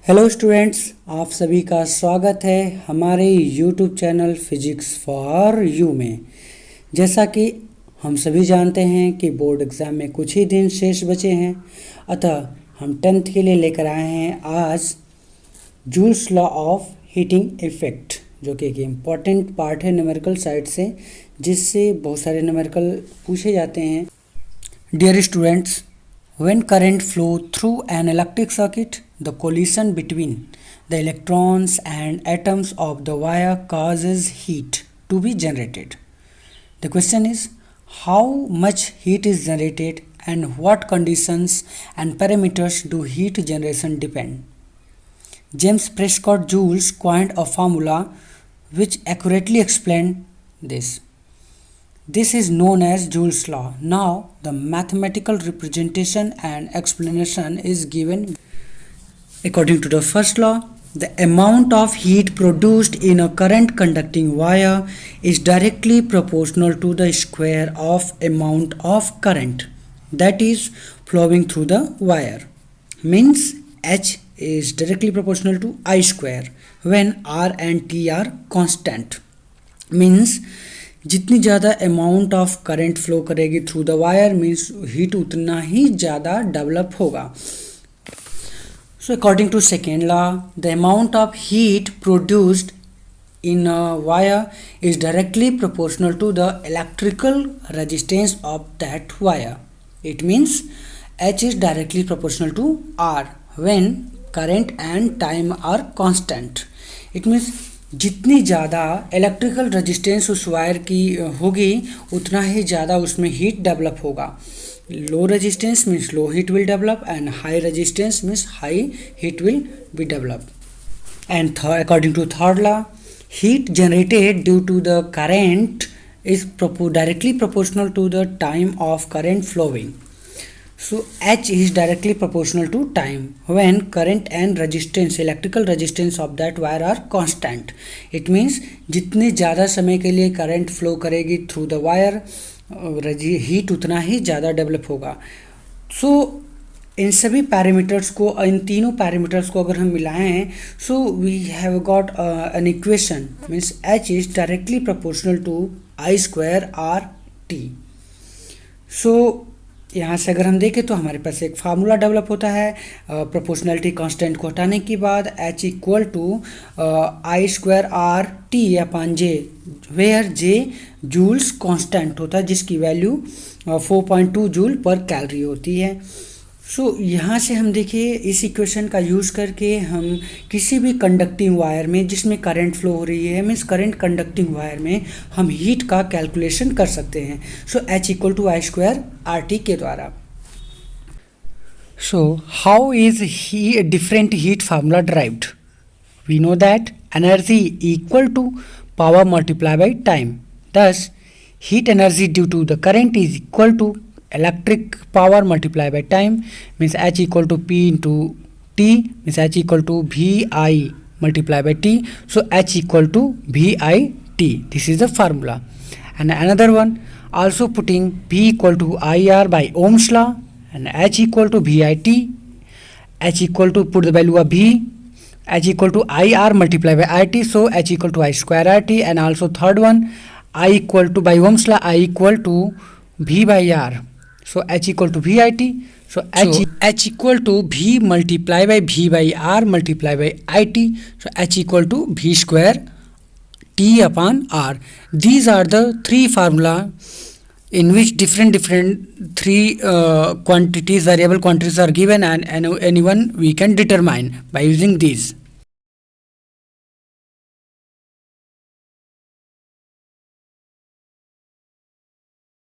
Hello students, आप सभी का स्वागत है हमारे YouTube channel physics for you में। जैसा कि हम सभी जानते हैं कि बोर्ड एग्ज़ाम में कुछ ही दिन शेष बचे हैं, अतः हम 10th के लिए लेकर आए हैं आज Joule's law of heating effect, जो कि एक इम्पॉर्टेंट पार्ट है न्यूमेरिकल साइड से, जिससे बहुत सारे न्यूमेरिकल पूछे जाते हैं। Dear students, when current flow through an electric circuit, the collision between the electrons and atoms of the wire causes heat to be generated. The question is, how much heat is generated and what conditions and parameters do heat generation depend? James Prescott Joule coined a formula which accurately explained this. This is known as Joule's law. Now, the mathematical representation and explanation is given. According to the first law, the amount of heat produced in a current conducting wire is directly proportional to the square of amount of current that is flowing through the wire. Means H is directly proportional to I square when R and T are constant. Means जितनी ज़्यादा amount of current flow करेगी through the wire means heat उतना ही ज़्यादा develop होगा। So according to second law, the amount of heat produced in a wire is directly proportional to the electrical resistance of that wire. It means H is directly proportional to R when current and time are constant. It means जितनी ज़्यादा electrical resistance उस wire की होगी उतना ही ज़्यादा उसमें heat develop होगा। Low resistance means low heat will develop and high resistance means high heat will be develop. And according to third law, heat generated due to the current is directly proportional to the time of current flowing. So H is directly proportional to time when current and resistance, electrical resistance of that wire are constant. It means जितने ज़्यादा समय के लिए current flow करेगी through the wire, heat उतना ही ज़्यादा develop होगा। सो इन सभी पैरामीटर्स को, इन तीनों पैरामीटर्स को अगर हम मिलाएं, so we have got an equation means H is directly proportional to I square R T. So यहाँ से अगर हम देखें तो हमारे पास एक फार्मूला डेवलप होता है प्रोपोर्शनलिटी कांस्टेंट को हटाने के बाद, H equal to I square R T upon J, where J Joule's constant होता है जिसकी वैल्यू 4.2 जूल पर कैलोरी होती है। सो यहाँ से हम देखिए इस इक्वेशन का यूज़ करके हम किसी भी कंडक्टिंग वायर में जिसमें करंट फ्लो हो रही है, मीन्स करंट कंडक्टिंग वायर में हम हीट का कैलकुलेशन कर सकते हैं। So H equal to I square R T के द्वारा। So how is he different heat formula derived? We know that energy equal to power multiply by time, thus heat energy due to the current is equal to electric power multiplied by time, means H equal to P into T, means H equal to VI multiplied by T. So H equal to VIT. This is the formula. And another one, also putting P equal to IR by Ohm's law and H equal to VIT. H equal to, put the value of V, H equal to IR multiplied by IT. So H equal to I square RT. And also third one, I equal to, by Ohm's law, I equal to V by R. So H equal to VIT. So H equal to V multiply by V by R multiply by IT. So H equal to V square T upon R. These are the three formula in which different three quantities, variable quantities are given, and anyone we can determine by using these.